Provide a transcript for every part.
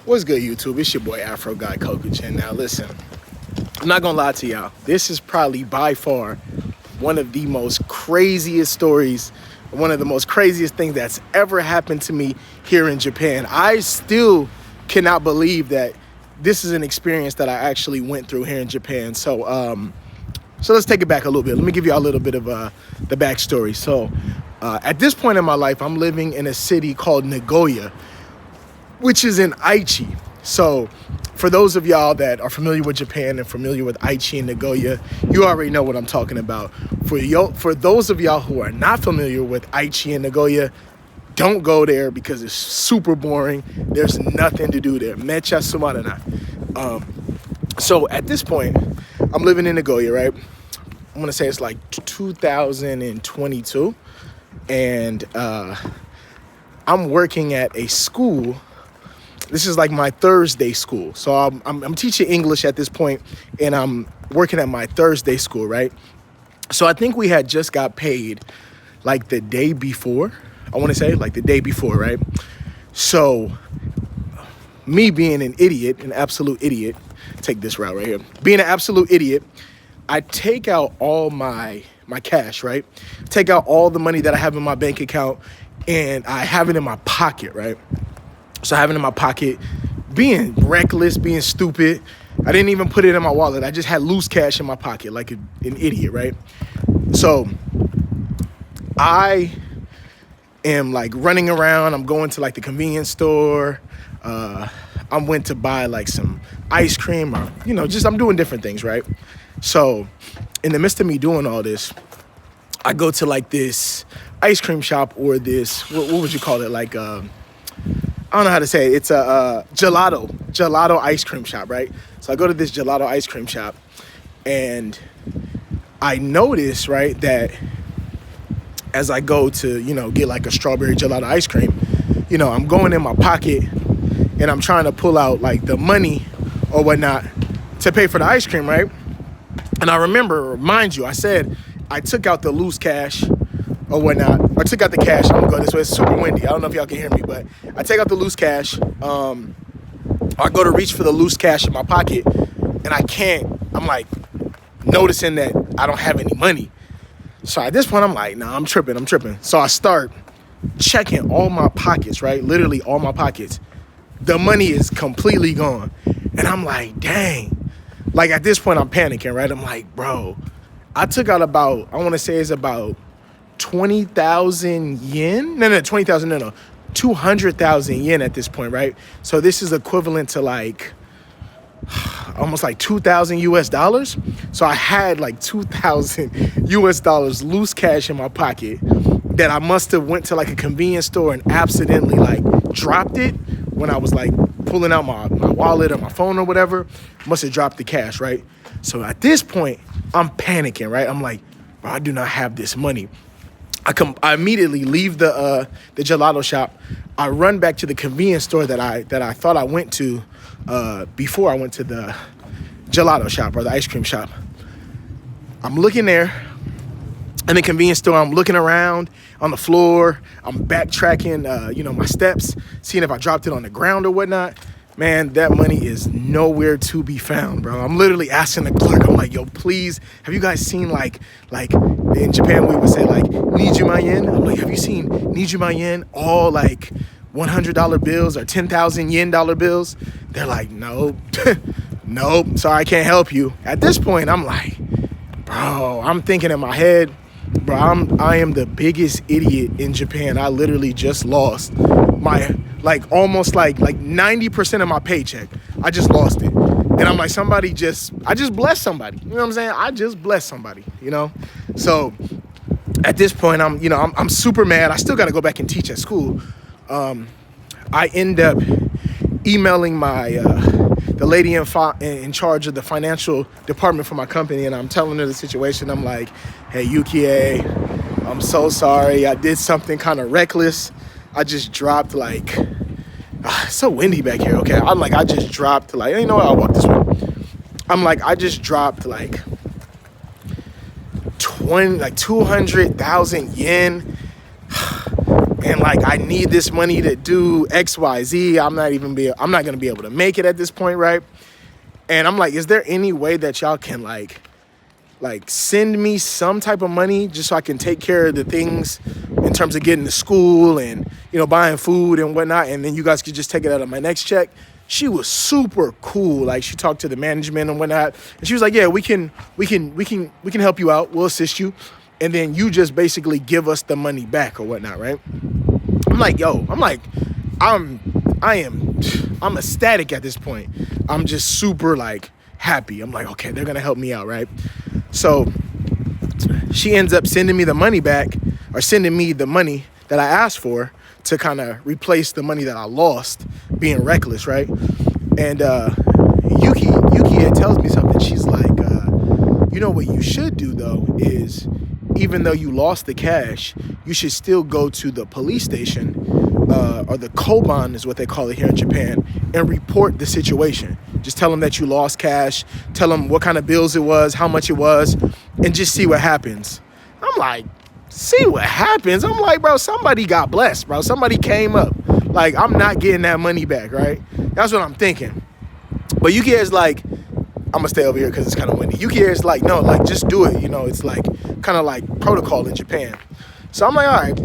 What's good, YouTube? It's your boy Afro Guy Kokuchin. Now listen, I'm not gonna lie to y'all. This is probably by far one of the most craziest stories, one of the most craziest things that's ever happened to me here in Japan. I still cannot believe that this is an experience that I actually went through here in Japan. So let's take it back a little bit. Let me give you a little bit of the backstory. So at this point in my life, I'm living in a city called Nagoya, which is in Aichi. So for those of y'all that are familiar with Japan and familiar with Aichi and Nagoya, you already know what I'm talking about. For those of y'all who are not familiar with Aichi and Nagoya, don't go there because it's super boring. There's nothing to do there. Mecha sumarana. So at this point, I'm living in Nagoya, right? I'm gonna say it's like 2022, and I'm working at a school. This is like my Thursday school. So I'm teaching English at this point, and I'm working at my Thursday school, right? So I think we had just got paid like the day before. I want to say like the day before, right? So me being an idiot, an absolute idiot, take this route right here. Being an absolute idiot, I take out all my cash, right? Take out all the money that I have in my bank account, and I have it in my pocket, right? So having it in my pocket, being reckless, being stupid. I didn't even put it in my wallet. I just had loose cash in my pocket like an idiot, right? So I am like running around. I'm going to like the convenience store. I went to buy like some ice cream, or, I'm doing different things, right? So in the midst of me doing all this, I go to like this ice cream shop, or this, what would you call it? Like, I don't know how to say it. It's a gelato ice cream shop, right? So I go to this gelato ice cream shop, and I notice, right, that as I go to, get like a strawberry gelato ice cream, I'm going in my pocket and I'm trying to pull out like the money or whatnot to pay for the ice cream, right? And I remember, mind you, I said I took out the loose cash or whatnot, or took out the cash. I'm gonna go this way. It's super windy. I don't know if y'all can hear me, but I take out the loose cash. I go to reach for the loose cash in my pocket, and I can't. I'm like noticing that I don't have any money. So at this point, I'm like, nah, I'm tripping. So I start checking all my pockets, right? Literally all my pockets. The money is completely gone. And I'm like, dang. Like at this point, I'm panicking, right? I'm like, bro, I took out about, I want to say it's about 20,000 yen. No, 20,000. No. 200,000 yen at this point, right? So this is equivalent to like almost like 2,000 US dollars. So I had like 2,000 US dollars loose cash in my pocket that I must have went to like a convenience store and accidentally like dropped it when I was like pulling out my wallet or my phone or whatever. Must have dropped the cash, right? So at this point, I'm panicking, right? I'm like, bro, I do not have this money. I immediately leave the gelato shop. I run back to the convenience store that I thought I went to before I went to the gelato shop or the ice cream shop. I'm looking there in the convenience store. I'm looking around on the floor. I'm backtracking, my steps, seeing if I dropped it on the ground or whatnot. Man, that money is nowhere to be found, bro. I'm literally asking the clerk. I'm like, yo, please, have you guys seen like in Japan we would say like nijuman yen? I'm like, have you seen nijuman yen? All like $100 bills or 10,000 yen dollar bills? They're like, nope, nope. Sorry, I can't help you. At this point, I'm like, bro, I'm thinking in my head, bro, I am the biggest idiot in Japan. I literally just lost my almost like 90% of my paycheck. I just lost it. And I'm like, I just blessed somebody. You know what I'm saying? I just blessed somebody, So at this point, I'm super mad. I still got to go back and teach at school. I end up emailing the lady in charge of the financial department for my company, and I'm telling her the situation. I'm like, hey, Yukie, I'm so sorry. I did something kind of reckless. I just dropped it's so windy back here. Okay, I'm like, I just dropped you know what? I'll walk this way. I'm like, I just dropped 200,000 yen. and like I need this money to do XYZ. I'm not gonna be able to make it at this point, right? And I'm like, is there any way that y'all can like send me some type of money just so I can take care of the things in terms of getting to school and, you know, buying food and whatnot, and then you guys could just take it out of my next check? She was super cool. Like, she talked to the management and whatnot, and she was like, yeah, we can help you out. We'll assist you. And then you just basically give us the money back or whatnot, right? I'm like, I'm ecstatic at this point. I'm just super like happy. I'm like, okay, they're gonna help me out, right? So she ends up sending me the money back, or sending me the money that I asked for to kind of replace the money that I lost being reckless, right? And Yuki tells me something. She's like, you know what you should do though is, even though you lost the cash, you should still go to the police station, or the koban is what they call it here in Japan, and report the situation. Just tell them that you lost cash, tell them what kind of bills it was, how much it was, and just see what happens. I'm like, see what happens? I'm like, bro, somebody got blessed, bro. Somebody came up. Like, I'm not getting that money back, right? That's what I'm thinking. But Yuki is like, I'm gonna stay over here because it's kind of windy. Yuki is like, no, like, just do it. You know, it's like kind of like protocol in Japan. So I'm like, all right.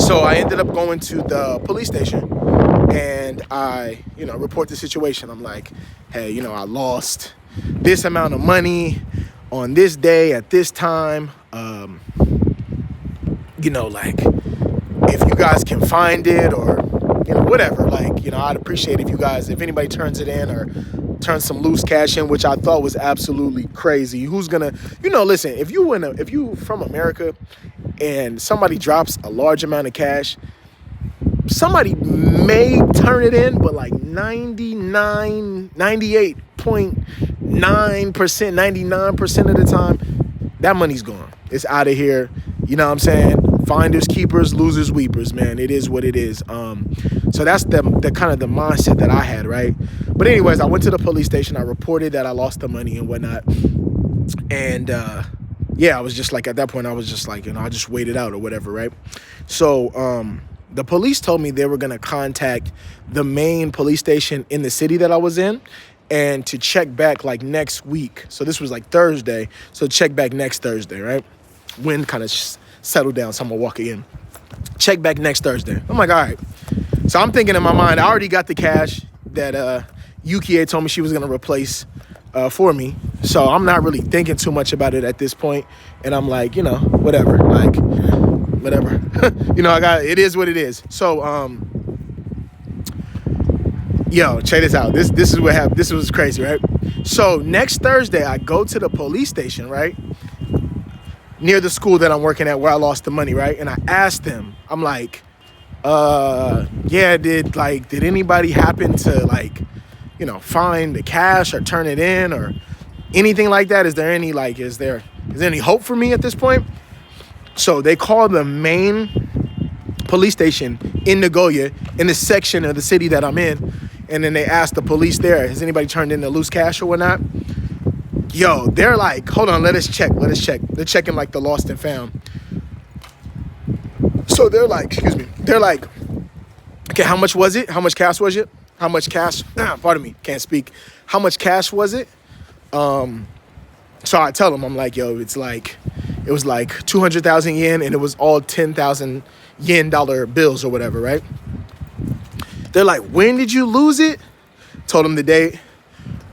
So I ended up going to the police station, and I, you know, report the situation. I'm like, hey, you know, I lost this amount of money on this day at this time. You know, like, if you guys can find it, or, you know, whatever, like, you know, I'd appreciate if anybody turns it in or turns some loose cash in, which I thought was absolutely crazy. Who's gonna, you know, listen, if you from America and somebody drops a large amount of cash, somebody may turn it in, but like 98.9%, 99% of the time, that money's gone. It's out of here. You know what I'm saying? Finders, keepers, losers, weepers, man. It is what it is. So that's the kind of the mindset that I had, right? But anyways, I went to the police station. I reported that I lost the money and whatnot. And yeah, I was just like, at that point, I was just like, you know, I just waited out or whatever, right? So the police told me they were going to contact the main police station in the city that I was in, and to check back like next week. So this was like Thursday. So check back next Thursday, right? Wind kind of settled down, so I'm gonna walk in. Check back next Thursday. I'm like, all right. So I'm thinking in my mind, I already got the cash that Yuki told me she was gonna replace for me. So I'm not really thinking too much about it at this point. And I'm like, you know, whatever. Like, whatever. You know, it is what it is. So yo, check this out. This is what happened. This was crazy, right? So next Thursday, I go to the police station, right, near the school that I'm working at, where I lost the money, right? And I asked them, I'm like, yeah, did anybody happen to, like, you know, find the cash or turn it in or anything like that? Is there any, like, is there any hope for me at this point? So they called the main police station in Nagoya, in the section of the city that I'm in. And then they asked the police there, has anybody turned in the loose cash or whatnot? Yo, they're like, hold on, let us check. They're checking like the lost and found. So they're like, okay, how much was it? How much cash was it? How much cash, pardon me, can't speak. How much cash was it? So I tell them, I'm like, yo, it was like 200,000 yen, and it was all 10,000 yen dollar bills or whatever, right? They're like, when did you lose it? Told them the date.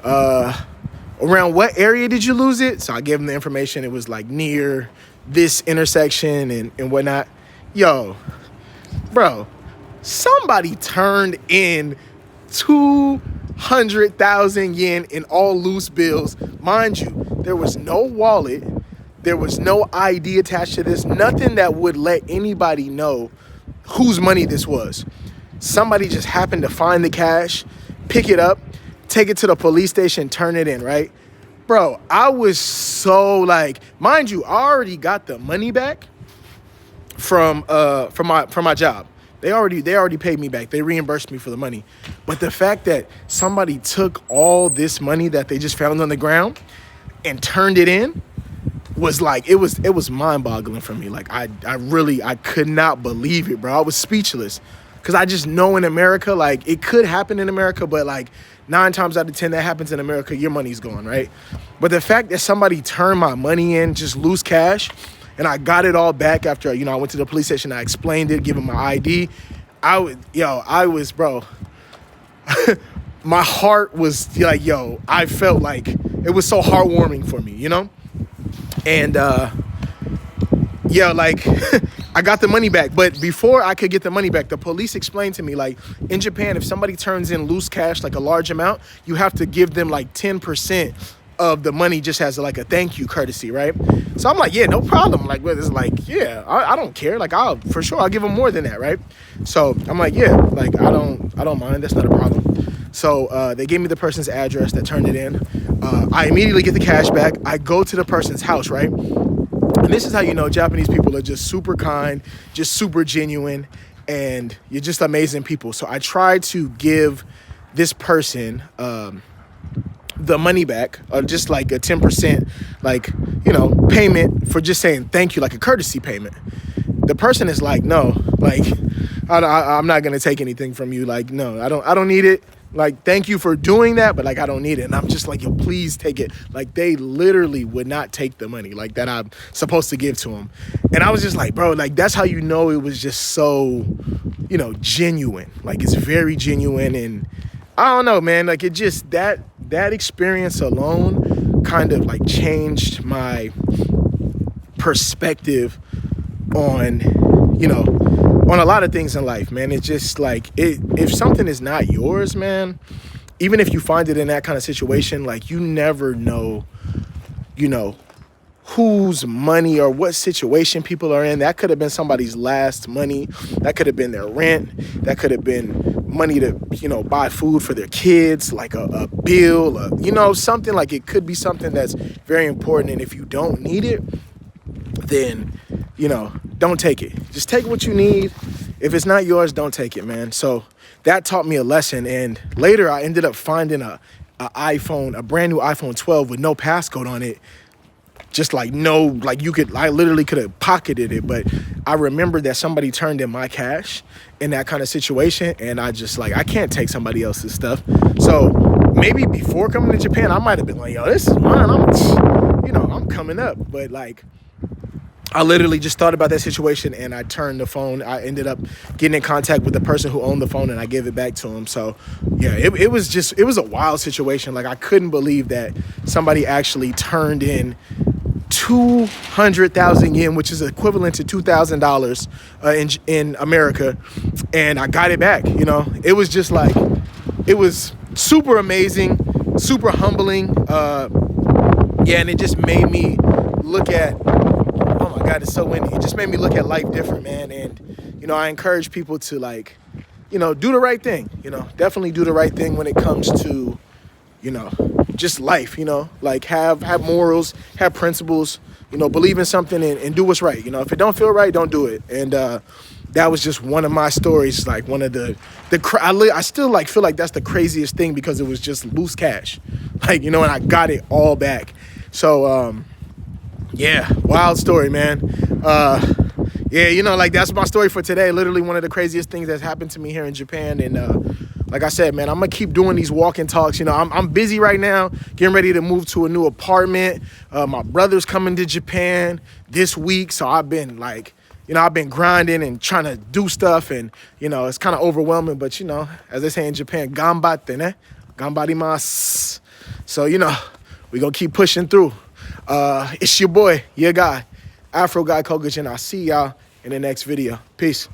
Around what area did you lose it? So I gave them the information. It was like near this intersection and whatnot. Yo, bro, somebody turned in 200,000 yen in all loose bills. Mind you, there was no wallet. There was no ID attached to this. Nothing that would let anybody know whose money this was. Somebody just happened to find the cash, pick it up, take it to the police station, turn it in, right? Bro, I was so like, mind you, I already got the money back from my job. They already paid me back. They reimbursed me for the money. But the fact that somebody took all this money that they just found on the ground and turned it in, was like, it was mind boggling for me. Like I could not believe it, bro. I was speechless. Cause I just know in America, like it could happen in America, but like 9 times out of 10 that happens in America, your money's gone, right? But the fact that somebody turned my money in, just loose cash, and I got it all back after, I went to the police station, I explained it, give them my ID. I was, bro, my heart was like, I felt like it was so heartwarming for me, And, like I got the money back. But before I could get the money back, the police explained to me, like, in Japan, if somebody turns in loose cash, like a large amount, you have to give them like 10% of the money just as like a thank you courtesy, right? So I'm like, yeah, no problem. Like, it's like, yeah, I don't care. Like, I'll give them more than that, right? So I'm like, yeah, like I don't mind. That's not a problem. So they gave me the person's address that turned it in. I immediately get the cash back. I go to the person's house, right? And this is how you know Japanese people are just super kind, just super genuine, and you're just amazing people. So I tried to give this person the money back, or just like a 10%, like, payment for just saying thank you, like a courtesy payment. The person is like, no, like, I'm not going to take anything from you. Like, no, I don't need it. Like, thank you for doing that, but like, I don't need it. And I'm just like, yo, please take it. Like, they literally would not take the money like that I'm supposed to give to them. And I was just like, bro, like, that's how you know it was just so, genuine. Like, it's very genuine. And I don't know, man, like, it just, that experience alone kind of like changed my perspective on, on a lot of things in life, man. It's just like, if something is not yours, man, even if you find it in that kind of situation, like, you never know, whose money or what situation people are in. That could have been somebody's last money. That could have been their rent. That could have been money to, buy food for their kids, like a bill, something. Like, it could be something that's very important. And if you don't need it, then, don't take it. Just take what you need. If it's not yours, don't take it, man. So that taught me a lesson. And later I ended up finding a brand new iPhone 12 with no passcode on it. Just like, no, like, I literally could have pocketed it. But I remembered that somebody turned in my cash in that kind of situation. And I just, like, I can't take somebody else's stuff. So maybe before coming to Japan, I might have been like, yo, this is mine. I'm coming up. But like, I literally just thought about that situation and I turned the phone. I ended up getting in contact with the person who owned the phone and I gave it back to him. So yeah, it was a wild situation. Like, I couldn't believe that somebody actually turned in 200,000 yen, which is equivalent to $2,000 in America. And I got it back. It was just like, it was super amazing, super humbling. And it just made me look at, oh my God, it's so windy. It just made me look at life different, man. And, I encourage people to, like, do the right thing, definitely do the right thing when it comes to, just life, like have morals, have principles, believe in something and do what's right. If it don't feel right, don't do it. And that was just one of my stories, like one of I still like feel like that's the craziest thing because it was just loose cash, like, and I got it all back. So, yeah, wild story, man. Like, that's my story for today. Literally one of the craziest things that's happened to me here in Japan. And like I said, man, I'm going to keep doing these walk and talks. I'm busy right now, getting ready to move to a new apartment. My brother's coming to Japan this week. So I've been like, I've been grinding and trying to do stuff. And, it's kind of overwhelming. But, as they say in Japan, ganbatte ne, ganbarimasu. So, we're going to keep pushing through. It's your boy, your guy, Afro Guy Koguch, and I'll see y'all in the next video. Peace.